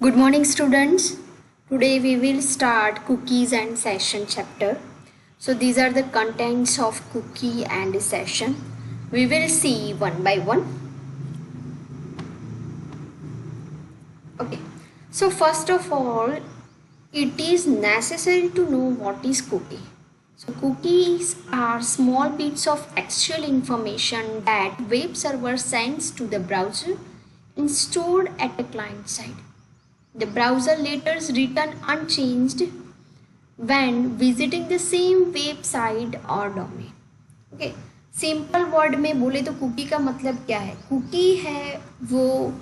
Good morning, students. Today we will start cookies and session chapter. So these are the contents of cookie and session. We will see one by one. Okay. So first of all, it is necessary to know what is cookie. So cookies are small bits of textual information that web server sends to the browser and stored at the client side. The browser later return unchanged when visiting the same website or domain. Okay, simple word में बोले तो cookie का मतलब क्या है? Cookie है वो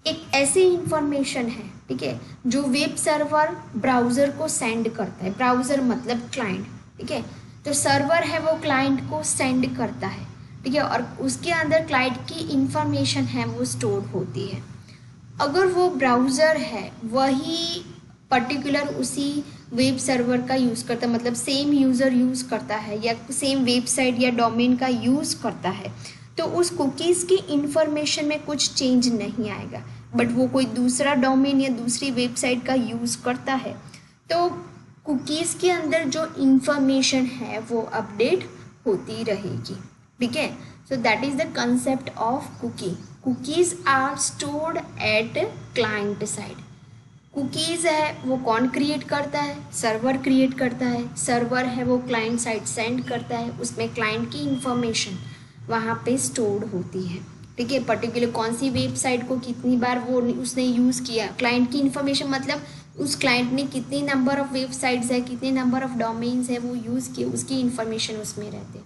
एक ऐसी इंफॉर्मेशन है, ठीक है, जो वेब सर्वर ब्राउजर को सेंड करता है. ब्राउजर मतलब क्लाइंट, ठीक है. तो सर्वर है वो क्लाइंट को सेंड करता है, ठीक है, और उसके अंदर क्लाइंट की इंफॉर्मेशन है वो स्टोर होती है. अगर वो ब्राउज़र है वही पर्टिकुलर उसी वेब सर्वर का यूज़ करता है, मतलब सेम यूज़र यूज़ करता है या सेम वेबसाइट या डोमेन का यूज़ करता है, तो उस कुकीज़ की इंफॉर्मेशन में कुछ चेंज नहीं आएगा. बट वो कोई दूसरा डोमेन या दूसरी वेबसाइट का यूज़ करता है तो कुकीज़ के अंदर जो इंफॉर्मेशन है वो अपडेट होती रहेगी, ठीक है. So that is the concept of cookie. Cookies are stored at client side. Cookies है वो कौन क्रिएट करता है? सर्वर क्रिएट करता है. सर्वर है वो क्लाइंट साइड सेंड करता है, उसमें क्लाइंट की इंफॉर्मेशन वहाँ पे स्टोर्ड होती है, ठीक है. पर्टिकुलर कौन सी वेबसाइट को कितनी बार वो उसने यूज़ किया, क्लाइंट की इंफॉर्मेशन मतलब उस क्लाइंट ने कितनी नंबर ऑफ़ वेबसाइट्स है, कितने नंबर ऑफ़ डोमेन्स है वो यूज़ किए, उसकी इंफॉर्मेशन उसमें रहती है,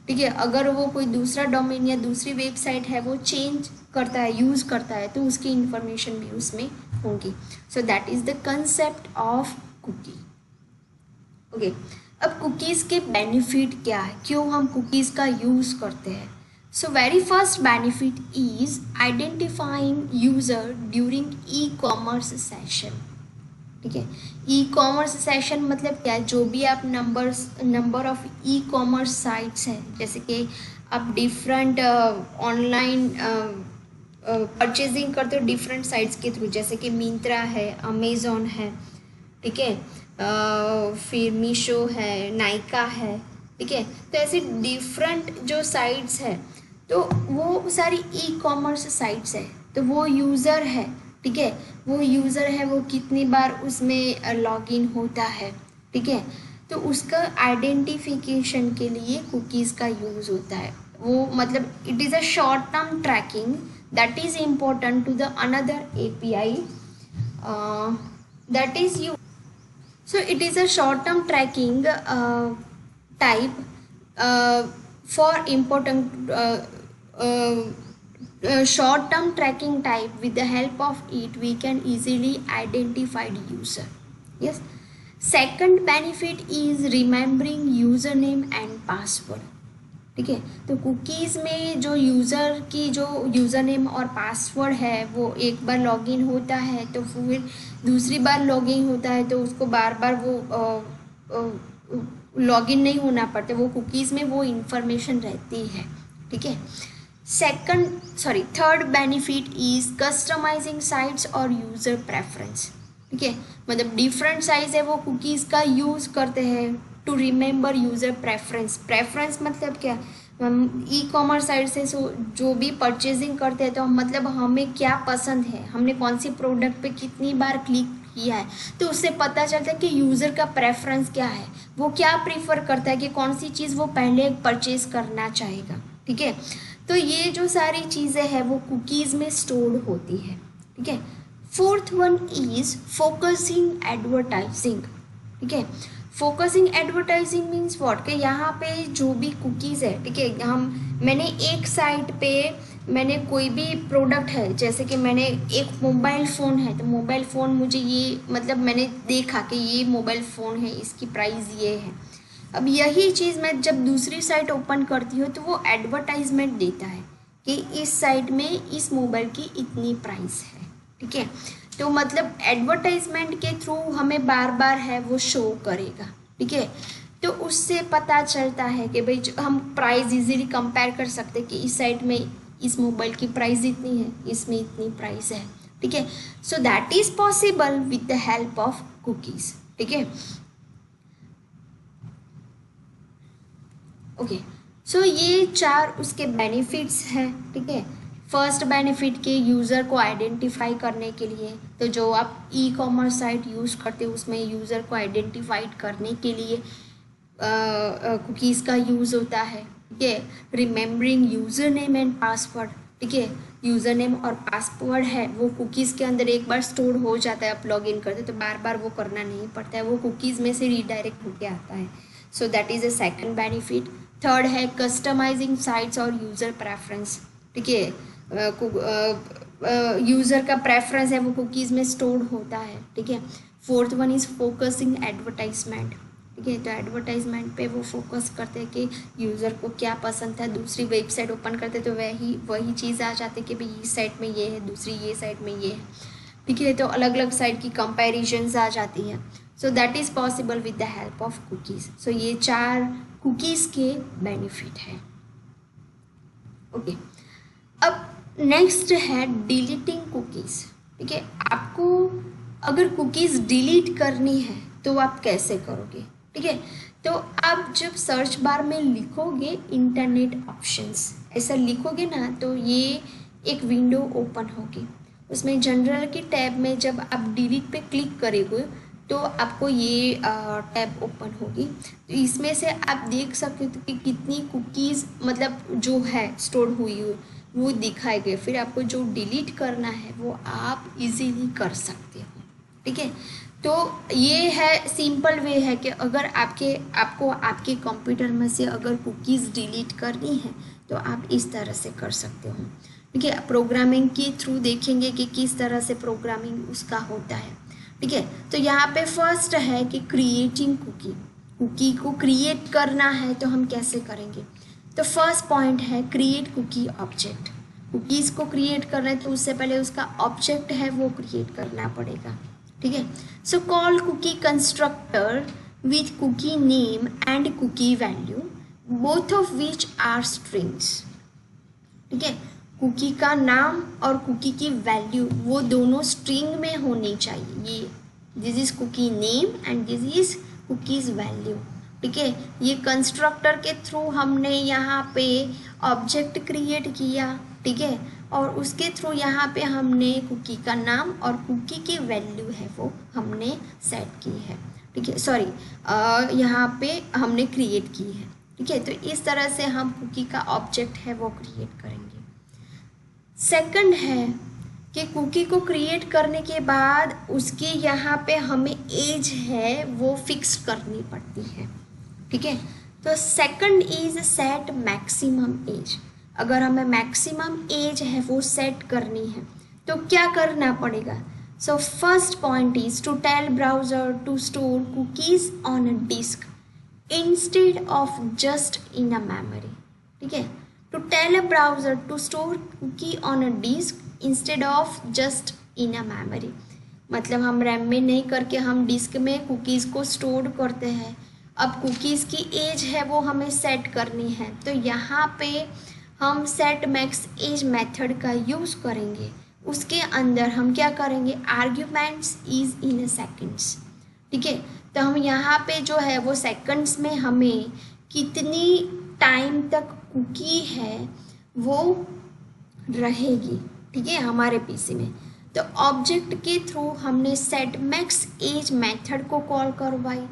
ठीक है. अगर वो कोई दूसरा डोमेन या दूसरी वेबसाइट है वो चेंज करता है, यूज़ करता है, तो उसकी इंफॉर्मेशन भी उसमें होगी. So that is the concept of cookie. Okay, अब कुकीज़ के बेनिफिट क्या है, क्यों हम कुकीज़ का यूज़ करते हैं? So very first benefit is identifying user during e commerce session, ठीक है. ई कॉमर्स सेशन मतलब क्या है? जो भी आप number of e commerce sites हैं, जैसे कि आप डिफरेंट ऑनलाइन परचेजिंग करते हो डिफरेंट साइट्स के थ्रू, जैसे कि मिंत्रा है, अमेज़ॉन है, ठीक है, फिर मीशो है, नाइका है, ठीक है. तो ऐसे डिफरेंट जो साइट्स है तो वो सारी ई कॉमर्स साइट्स है. तो वो यूज़र है, ठीक है, वो यूज़र है वो कितनी बार उसमें लॉगिन होता है, ठीक है. तो उसका आइडेंटिफिकेशन के लिए कुकीज़ का यूज़ होता है. वो मतलब it is a short term tracking that is important to the another API that is you. So it is a short term tracking type for important short term tracking type. With the help of it we can easily identify the user. Yes. Second benefit is remembering username and password, ठीक है. तो cookies में जो user की जो user name और password है वो एक बार लॉगिन होता है तो फिर दूसरी बार लॉगिन होता है तो उसको बार बार वो लॉगिन नहीं होना पड़ता, वो कुकीज़ में वो इंफॉर्मेशन रहती है, ठीक है. Third benefit is customising sites और यूज़र प्रेफरेंस, ठीक है. मतलब डिफरेंट साइज है वो कुकीज़ का यूज़ करते हैं to remember user preference. Preference मतलब क्या? हम ई कॉमर्स साइट से जो भी परचेजिंग करते हैं तो मतलब हमें क्या पसंद है, हमने कौन सी प्रोडक्ट पे कितनी बार क्लिक किया है, तो उससे पता चलता है कि यूज़र का प्रेफरेंस क्या है, वो क्या प्रीफर करता है कि कौन सी चीज़ वो पहले परचेज करना चाहेगा, ठीक है. तो ये जो सारी चीज़ें हैं वो कुकीज़ में स्टोर्ड होती है, ठीक है. Fourth one is focusing advertising, ठीक है. फोकसिंग एडवर्टाइजिंग मीन्स व्हाट के यहाँ पे जो भी कुकीज़ है, ठीक है, मैंने एक साइट पे मैंने कोई भी प्रोडक्ट है, जैसे कि मैंने एक मोबाइल फ़ोन है तो मोबाइल फ़ोन मुझे ये मतलब मैंने देखा कि ये मोबाइल फ़ोन है, इसकी प्राइस ये है. अब यही चीज़ मैं जब दूसरी साइट ओपन करती हूँ तो वो एडवर्टाइजमेंट देता है कि इस साइट में इस मोबाइल की इतनी प्राइस है, ठीक है. तो मतलब एडवर्टाइजमेंट के थ्रू हमें बार बार है वो शो करेगा, ठीक है. तो उससे पता चलता है कि भाई हम प्राइस इजीली कंपेयर कर सकते हैं कि इस साइट में इस मोबाइल की प्राइस इतनी है, इसमें इतनी प्राइस है, ठीक है। So that is possible with the help of cookies, ठीक है। ओके, सो ये 4 उसके बेनिफिट्स हैं, ठीक है। फर्स्ट बेनिफिट के यूज़र को आइडेंटिफाई करने के लिए, तो जो आप ई कॉमर्स साइट यूज़ करते हो उसमें यूज़र को आइडेंटिफाइड करने के लिए कुकीज़ का यूज़ होता है, ठीक है। Remembering user name and password, ठीक है। यूज़र नेम और पासवर्ड है वो कुकीज़ के अंदर एक बार स्टोर हो जाता है, आप लॉग इन करते तो बार बार वो करना नहीं पड़ता है, वो कुकीज़ में से रीडायरेक्ट होके आता है। So that is a second benefit. Third है कस्टमाइजिंग साइट्स और यूज़र प्रेफरेंस, ठीक है। यूज़र का प्रेफरेंस है वो कुकीज़ में स्टोर्ड होता है, ठीक है। Fourth one is focusing advertisement, ठीक है। तो एडवर्टाइजमेंट पे वो फोकस करते हैं कि यूज़र को क्या पसंद है, दूसरी वेबसाइट ओपन करते तो वही चीज़ आ जाती है कि भाई इस साइट में ये है, दूसरी ये साइट में ये है, ठीक है। तो अलग अलग साइट की कंपैरिजन्स आ जाती है। So that is possible with the help of cookies. So ये 4 कुकीज़ के बेनिफिट है, ओके। अब नेक्स्ट है डिलीटिंग कुकीज़, ठीक है। आपको अगर कुकीज़ डिलीट करनी है तो आप कैसे करोगे, ठीक है। तो आप जब सर्च बार में लिखोगे इंटरनेट ऑप्शंस ऐसा लिखोगे ना, तो ये एक विंडो ओपन होगी, उसमें जनरल की टैब में जब आप डिलीट पे क्लिक करोगे तो आपको ये टैब ओपन होगी। तो इसमें से आप देख सकते हो कि कितनी कुकीज़ मतलब जो है स्टोर हुई वो दिखाए गए, फिर आपको जो डिलीट करना है वो आप इजीली कर सकते हो, ठीक है। तो ये है सिंपल वे है कि अगर आपको आपके कंप्यूटर में से अगर कुकीज़ डिलीट करनी है तो आप इस तरह से कर सकते हो, ठीक है। प्रोग्रामिंग के थ्रू देखेंगे कि किस तरह से प्रोग्रामिंग उसका होता है, ठीक है। तो यहाँ पे फर्स्ट है कि क्रिएटिंग कुकी को क्रिएट करना है तो हम कैसे करेंगे। तो फर्स्ट पॉइंट है क्रिएट कुकी ऑब्जेक्ट। कुकीज़ को क्रिएट करना है तो उससे पहले उसका ऑब्जेक्ट है वो क्रिएट करना पड़ेगा, ठीक है। So call cookie constructor with cookie name and cookie value both of which are strings, ठीक है। कुकी का नाम और कुकी की वैल्यू वो दोनों स्ट्रिंग में होनी चाहिए। ये this is cookie name and this is cookies value, ठीक है। ये कंस्ट्रक्टर के थ्रू हमने यहाँ पे ऑब्जेक्ट क्रिएट किया, ठीक है। और उसके थ्रू यहाँ पे हमने कुकी का नाम और कुकी की वैल्यू है वो हमने सेट की है, ठीक है। सॉरी यहाँ पे हमने क्रिएट की है, ठीक है। तो इस तरह से हम कुकी का ऑब्जेक्ट है वो क्रिएट करेंगे। सेकंड है कि कुकी को क्रिएट करने के बाद उसके यहाँ पे हमें एज है वो फिक्स करनी पड़ती है, ठीक है। तो second is set maximum age. अगर हमें मैक्सिमम एज है वो सेट करनी है तो क्या करना पड़ेगा। So first point is to tell browser to store cookies on a disk instead of just in a memory, ठीक है। To tell a browser to store cookie on a disk instead of just in a memory, मतलब हम RAM में नहीं करके हम disc में cookies को स्टोर करते हैं। अब कुकीज़ की एज है वो हमें सेट करनी है तो यहाँ पे हम सेट मैक्स एज मेथड का यूज़ करेंगे। उसके अंदर हम क्या करेंगे, आर्ग्यूमेंट्स इज इन सेकंड्स, ठीक है। तो हम यहाँ पे जो है वो सेकंड्स में हमें कितनी टाइम तक कुकी है वो रहेगी, ठीक है, हमारे पीसी में। तो ऑब्जेक्ट के थ्रू हमने सेट मैक्स एज मेथड को कॉल करवाई,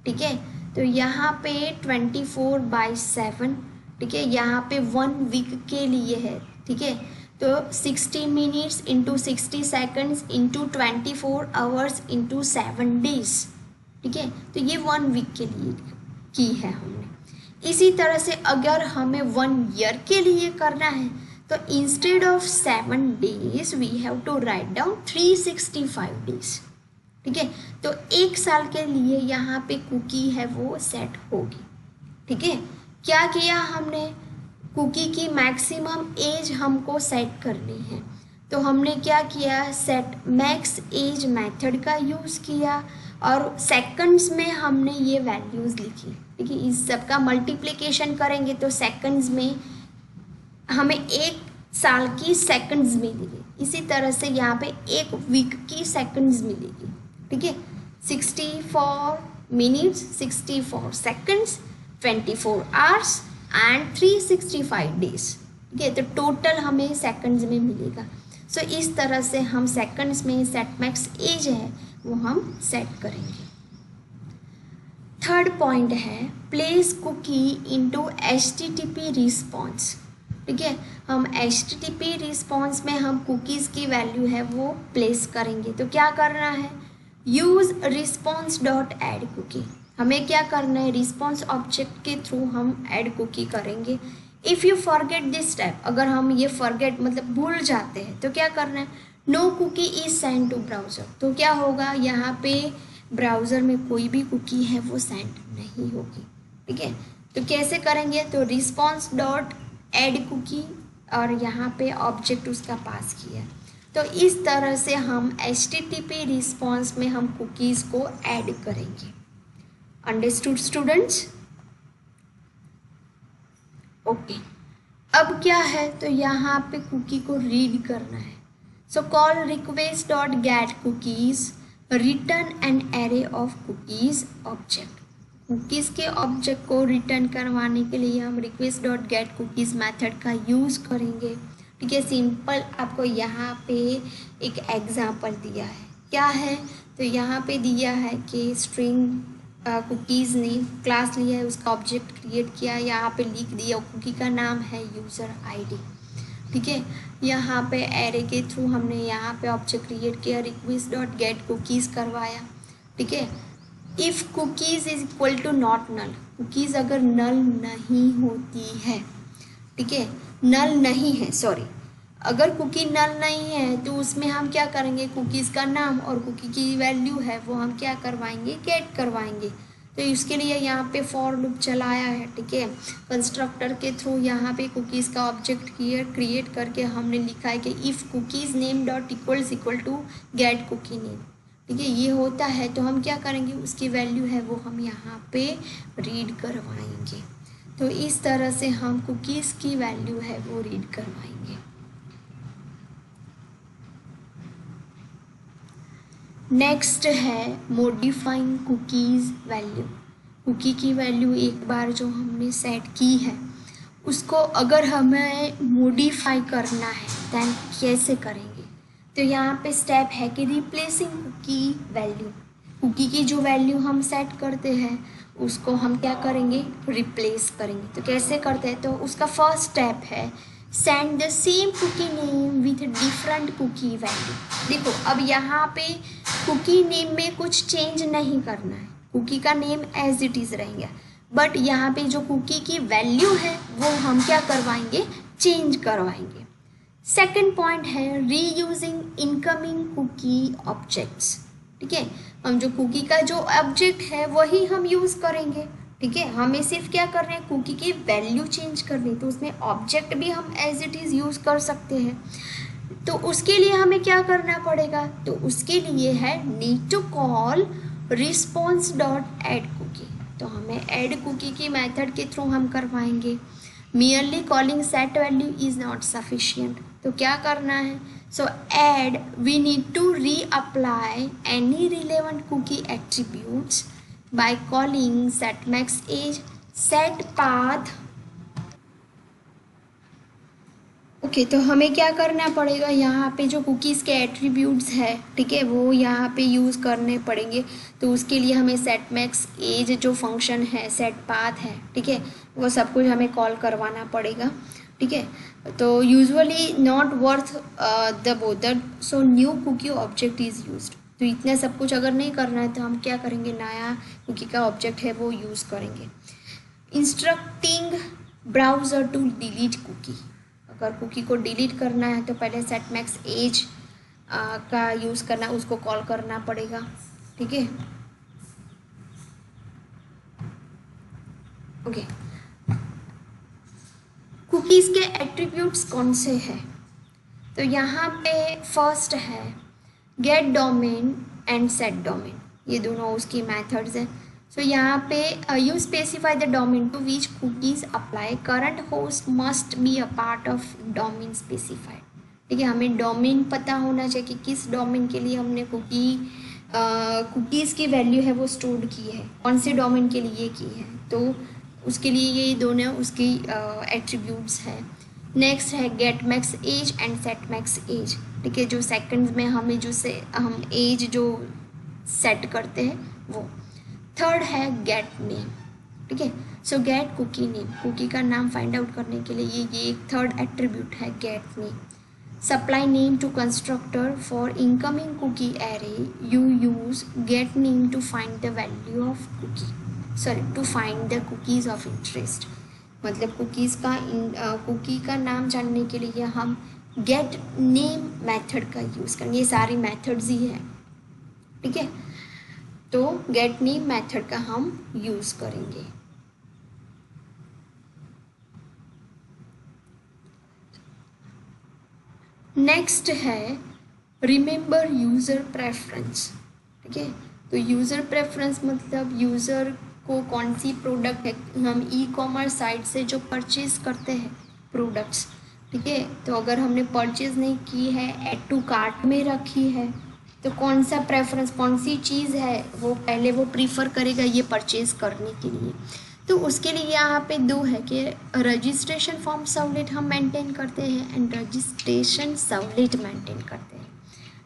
ठीक है। तो यहाँ पे 24/7, ठीक है, यहाँ पे 1 वीक के लिए है, ठीक है। तो 60 minutes into 60 seconds into 24 hours into 7 days, ठीक है। तो ये 1 वीक के लिए की है हमने। इसी तरह से अगर हमें 1 ईयर के लिए करना है तो instead of 7 days we have to write down 365 days, ठीक है। तो 1 साल के लिए यहाँ पे कुकी है वो सेट होगी, ठीक है। क्या किया हमने, कुकी की मैक्सिमम एज हमको सेट करनी है तो हमने क्या किया, सेट मैक्स एज मेथड का यूज़ किया और सेकंड्स में हमने ये वैल्यूज़ लिखी, ठीक है। इस सब का मल्टीप्लिकेशन करेंगे तो सेकंड्स में हमें 1 साल की सेकंड्स में मिली, इसी तरह से यहाँ पे एक वीक की सेकंड्स मिलेगी, ठीक है। 64 minutes, 64 seconds, 24 hours and 365 days, ठीक है। तो टोटल हमें सेकंड्स में मिलेगा। सो इस तरह से हम सेकंड्स में सेट मैक्स एज है वो हम सेट करेंगे। थर्ड पॉइंट है place cookie into HTTP response, ठीक है। हम HTTP रिस्पॉन्स में हम कुकीज़ की वैल्यू है वो प्लेस करेंगे। तो क्या करना है, use response dot add cookie, हमें क्या करना है, रिस्पॉन्स ऑब्जेक्ट के थ्रू हम ऐड कुकी करेंगे। If you forget this step, अगर हम ये फॉरगेट मतलब भूल जाते हैं तो क्या करना है, no cookie is send to browser, तो क्या होगा, यहाँ पे ब्राउज़र में कोई भी कुकी है वो सेंड नहीं होगी, ठीक है। तो कैसे करेंगे, तो रिस्पॉन्स डॉट ऐड कुकी और यहाँ पे ऑब्जेक्ट उसका पास किया। तो इस तरह से हम HTTP रिस्पॉन्स में हम कुकीज़ को ऐड करेंगे। Understood students? ओके, अब क्या है, तो यहाँ पे कुकी को रीड करना है। So call request dot get cookies return an array of cookies object. Cookies के ऑब्जेक्ट को रिटर्न करवाने के लिए हम request dot get cookies method का यूज़ करेंगे, ठीक है। सिंपल आपको यहाँ पे एक एग्जांपल दिया है, क्या है, तो यहाँ पे दिया है कि स्ट्रिंग कुकीज़ ने क्लास लिया है, उसका ऑब्जेक्ट क्रिएट किया, यहाँ पे लिख दिया कुकी का नाम है यूज़र ID, ठीक है। यहाँ पे एरे के थ्रू हमने यहाँ पे ऑब्जेक्ट क्रिएट किया, रिक्वेस्ट डॉट गेट कुकीज़ करवाया, ठीक है। If cookies is equal to not null, cookies अगर नल नहीं होती है, ठीक है, नल नहीं है, सॉरी, अगर कुकी नल नहीं है तो उसमें हम क्या करेंगे, कुकीज़ का नाम और कुकी की वैल्यू है वो हम क्या करवाएंगे, गेट करवाएंगे। तो इसके लिए यहाँ पे फॉर लूप चलाया है, ठीक है। कंस्ट्रक्टर के थ्रू यहाँ पे कुकीज़ का ऑब्जेक्ट क्रिएट करके हमने लिखा है कि if cookies name dot equal to get cookie name, ठीक है। ये होता है तो हम क्या करेंगे, उसकी वैल्यू है वो हम यहाँ पे रीड करवाएंगे। तो इस तरह से हम कुकीज़ की वैल्यू है वो रीड करवाएंगे। नेक्स्ट है मॉडिफाइंग कुकीज़ वैल्यू। कुकी की वैल्यू एक बार जो हमने सेट की है उसको अगर हमें मॉडिफाई करना है दैन कैसे करेंगे, तो यहाँ पे स्टेप है कि रिप्लेसिंग कुकी वैल्यू, कुकी की जो वैल्यू हम सेट करते हैं उसको हम क्या करेंगे, रिप्लेस करेंगे। तो कैसे करते हैं, तो उसका फर्स्ट स्टेप है send the same cookie name with different cookie value. देखो अब यहाँ पे कुकी नेम में कुछ चेंज नहीं करना है, कुकी का नेम एज इट इज़ रहेगा, बट यहाँ पे जो कुकी की वैल्यू है वो हम क्या करवाएंगे, चेंज करवाएंगे। सेकंड पॉइंट है रीयूजिंग इनकमिंग कुकी ऑब्जेक्ट्स, ठीक है। हम जो कुकी का जो ऑब्जेक्ट है वही हम यूज़ करेंगे, ठीक है। हमें सिर्फ क्या करना है, कुकी की वैल्यू चेंज करनी, तो उसमें ऑब्जेक्ट भी हम एज इट इज़ यूज़ कर सकते हैं। तो उसके लिए हमें क्या करना पड़ेगा, तो उसके लिए है need to call response dot add cookie. तो हमें ऐड कुकी की मेथड के थ्रू हम करवाएंगे। Merely calling set value is not sufficient, तो क्या करना है, so add we need to reapply any relevant cookie attributes by calling setMaxAge setPath। Okay, तो हमें क्या करना पड़ेगा, यहाँ पे जो कुकीज़ के एट्रीब्यूट्स है, ठीक है, वो यहाँ पे यूज़ करने पड़ेंगे। तो उसके लिए हमें setMaxAge जो फंक्शन है, setPath है, ठीक है, वो सब कुछ हमें कॉल करवाना पड़ेगा, ठीक है। तो usually not worth the bother, so new cookie object is used. तो इतना सब कुछ अगर नहीं करना है तो हम क्या करेंगे, नया कुकी का ऑब्जेक्ट है वो यूज़ करेंगे। Instructing browser to delete cookie, अगर कुकी को डिलीट करना है तो पहले setMaxAge का यूज़ करना, उसको कॉल करना पड़ेगा, ठीक है। ओके, कुकीज़ के एट्रीब्यूट्स कौन से हैं, तो यहाँ पे फर्स्ट है get domain and set domain, ये दोनों उसकी मेथड्स हैं। सो यहाँ पे you specify the domain to which cookies apply, current host must be a part of domain specified, ठीक है, हमें डोमेन पता होना चाहिए कि किस डोमेन के लिए हमने कुकीज़ की वैल्यू है वो स्टोर की है, कौन से डोमेन के लिए की है, तो उसके लिए ये दोनों उसकी एट्रीब्यूट्स है। नेक्स्ट है get max age and set max age, ठीक है, जो सेकंड्स में हमें हम एज जो सेट करते हैं वो। थर्ड है गेट नेम, ठीक है, so get cookie name, cookie का नाम फाइंड आउट करने के लिए ये एक थर्ड एट्रीब्यूट है get name. Supply name to constructor for incoming cookie array. You use get name to find the value of to find the cookies of interest. मतलब cookie का नाम जानने के लिए हम get name मेथड का use करेंगे। ये सारी मेथड्स ही है, ठीक है, तो get name मेथड का हम यूज़ करेंगे। नेक्स्ट है रिमेंबर यूज़र प्रेफरेंस, ठीक है, तो यूज़र प्रेफरेंस मतलब यूज़र को कौन सी प्रोडक्ट है, हम ई कॉमर्स साइट से जो परचेज़ करते हैं प्रोडक्ट्स, ठीक है, तो अगर हमने परचेज़ नहीं की है, ऐड टू कार्ट में रखी है, तो कौन सा प्रेफरेंस, कौन सी चीज़ है वो पहले वो प्रीफर करेगा ये परचेज़ करने के लिए। तो उसके लिए यहाँ पे दो है कि रजिस्ट्रेशन फॉर्म सर्वलेट हम मेंटेन करते हैं एंड रजिस्ट्रेशन सर्वलेट मेंटेन करते हैं,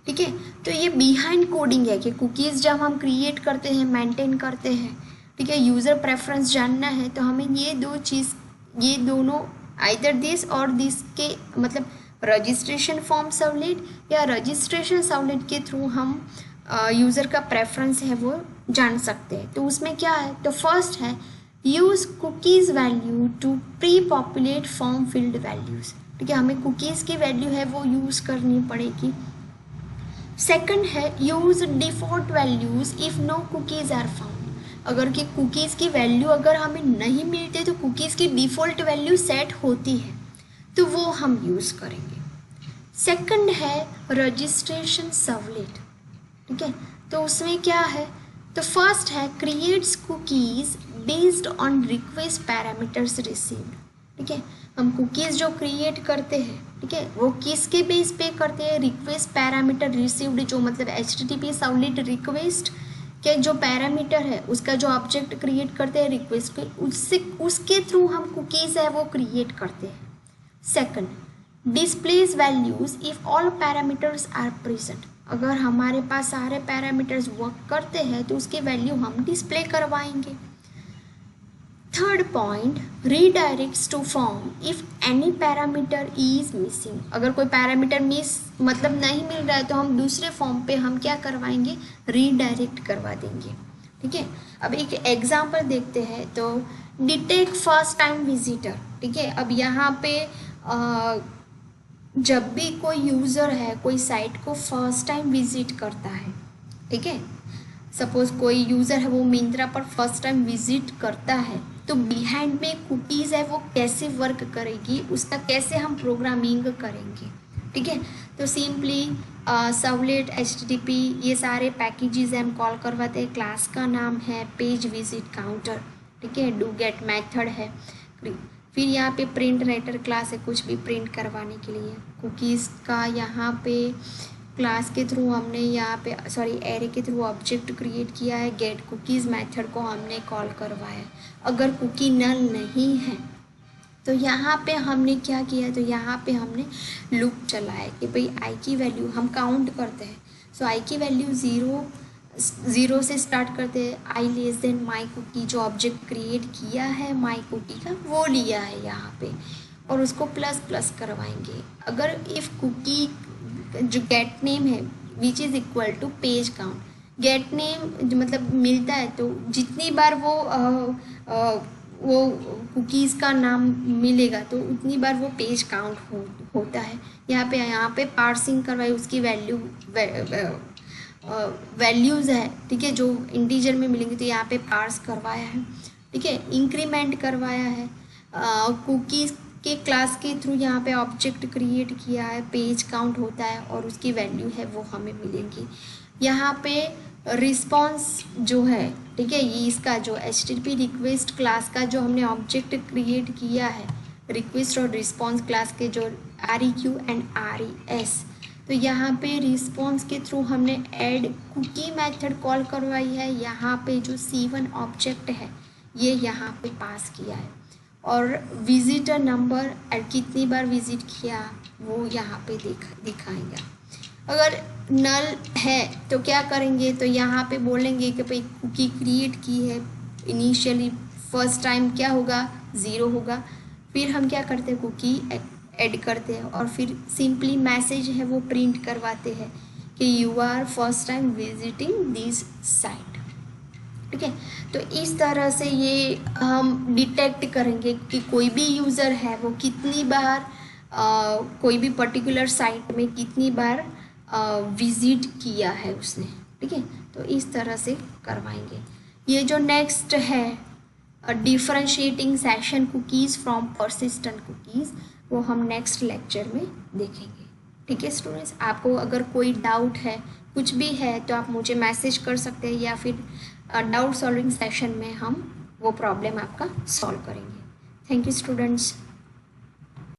ठीक है, तो ये बिहाइंड कोडिंग है कि कुकीज़ जब हम क्रिएट करते हैं मेंटेन करते हैं, ठीक है, यूज़र प्रेफरेंस जानना है तो हमें ये दोनों आइदर दिस और दिस के मतलब रजिस्ट्रेशन फॉर्म सर्वलेट या रजिस्ट्रेशन सर्वलेट के थ्रू हम यूज़र का प्रेफरेंस है वो जान सकते हैं। तो उसमें क्या है, तो फर्स्ट है use cookies value to prepopulate form field values, ठीक है, हमें कुकीज़ की वैल्यू है वो यूज़ करनी पड़ेगी। सेकंड है use default values if no cookies are found, अगर कि कुकीज़ की वैल्यू अगर हमें नहीं मिलती तो कुकीज़ की डिफ़ॉल्ट वैल्यू सेट होती है तो वो हम यूज़ करेंगे। सेकंड है रजिस्ट्रेशन सर्वलेट, ठीक है, तो उसमें क्या है, तो फर्स्ट है creates cookies based on request parameters received, ठीक है, हम कुकीज़ जो क्रिएट करते हैं, ठीक है, वो किसके बेस पे करते हैं, रिक्वेस्ट पैरामीटर रिसीव्ड, जो मतलब HTTP सर्वलेट रिक्वेस्ट के जो पैरामीटर है उसका जो ऑब्जेक्ट क्रिएट करते हैं रिक्वेस्ट के, उसके थ्रू हम कुकीज़ है वो क्रिएट करते हैं। Second displays values if all parameters are present, अगर हमारे पास सारे पैरामीटर्स वर्क करते हैं तो उसकी वैल्यू हम डिस्प्ले करवाएंगे। Third point redirects to form if any parameter is missing, अगर कोई पैरामीटर मतलब नहीं मिल रहा है तो हम दूसरे फॉर्म पे हम क्या करवाएंगे, रीडायरेक्ट करवा देंगे, ठीक है। अब एक एग्जांपल देखते हैं, तो डिटेक्ट फर्स्ट टाइम विजिटर, ठीक है, अब यहाँ पे जब भी कोई यूज़र है कोई साइट को फर्स्ट टाइम विजिट करता है, ठीक है, सपोज़ कोई यूज़र है वो मिंत्रा पर फर्स्ट टाइम विजिट करता है, तो बिहाइंड में कुकीज़ है वो कैसे वर्क करेगी, उसका कैसे हम प्रोग्रामिंग करेंगे, ठीक है, तो सिंपली सर्वलेट HTTP ये सारे पैकेजेस हम कॉल करवाते हैं, क्लास का नाम है पेज विजिट काउंटर, ठीक है, डू गेट मेथड है, फिर यहाँ पे प्रिंट राइटर क्लास है कुछ भी प्रिंट करवाने के लिए, कुकीज़ का यहाँ पे क्लास के थ्रू हमने यहाँ पे एरे के थ्रू ऑब्जेक्ट क्रिएट किया है, गेट कुकीज़ मेथड को हमने कॉल करवाया है। अगर कुकी नल नहीं है तो यहाँ पे हमने क्या किया, तो यहाँ पे हमने लूप चलाया कि भाई आई की वैल्यू हम काउंट करते हैं, सो आई की वैल्यू ज़ीरो से स्टार्ट करते हैं, आई लेस देन माई कुकी, जो ऑब्जेक्ट क्रिएट किया है माई कुकी का वो लिया है यहाँ पे, और उसको प्लस प्लस करवाएंगे। अगर इफ़ कुकी जो गेट नेम है which is equal to page count, get name जो मतलब मिलता है तो जितनी बार वो कुकीज़ का नाम मिलेगा तो उतनी बार वो पेज काउंट होता है। यहाँ पे पार्सिंग करवाई, उसकी वैल्यूज़ है, ठीक है, जो इंटीजर में मिलेंगे तो यहाँ पे पार्स करवाया है, ठीक है, इंक्रीमेंट करवाया है, कुकीज़ के क्लास के थ्रू यहाँ पे ऑब्जेक्ट क्रिएट किया है, पेज काउंट होता है और उसकी वैल्यू है वो हमें मिलेंगी। यहाँ पे रिस्पॉन्स जो है, ठीक है, ये इसका जो HTTP रिक्वेस्ट क्लास का जो हमने ऑब्जेक्ट क्रिएट किया है, रिक्वेस्ट और रिस्पॉन्स क्लास के जो REQ एंड RES। तो यहाँ पे रिस्पॉन्स के थ्रू हमने ऐड कुकी मेथड कॉल करवाई है। यहाँ पे जो C1 ऑब्जेक्ट है ये यहाँ पे पास किया है, और विजिटर नंबर और कितनी बार विजिट किया वो यहाँ पे दिखाएंगे। अगर नल है तो क्या करेंगे, तो यहाँ पे बोलेंगे कि भाई कुकी क्रिएट की है, इनिशियली फर्स्ट टाइम क्या होगा, 0 होगा। फिर हम क्या करते हैं, कुकी ऐड करते हैं और फिर सिंपली मैसेज है वो प्रिंट करवाते हैं कि you are first time visiting this site. ठीक है, तो इस तरह से ये हम डिटेक्ट करेंगे कि कोई भी यूज़र है वो कितनी बार कोई भी पर्टिकुलर साइट में कितनी बार विजिट किया है उसने। ठीक है, तो इस तरह से करवाएंगे। ये जो नेक्स्ट है differentiating session cookies from persistent cookies, वो हम नेक्स्ट लेक्चर में देखेंगे। ठीक है स्टूडेंट्स, आपको अगर कोई डाउट है, कुछ भी है, तो आप मुझे मैसेज कर सकते हैं या फिर डाउट सॉल्विंग सेशन में हम वो प्रॉब्लम आपका सॉल्व करेंगे। Thank you students.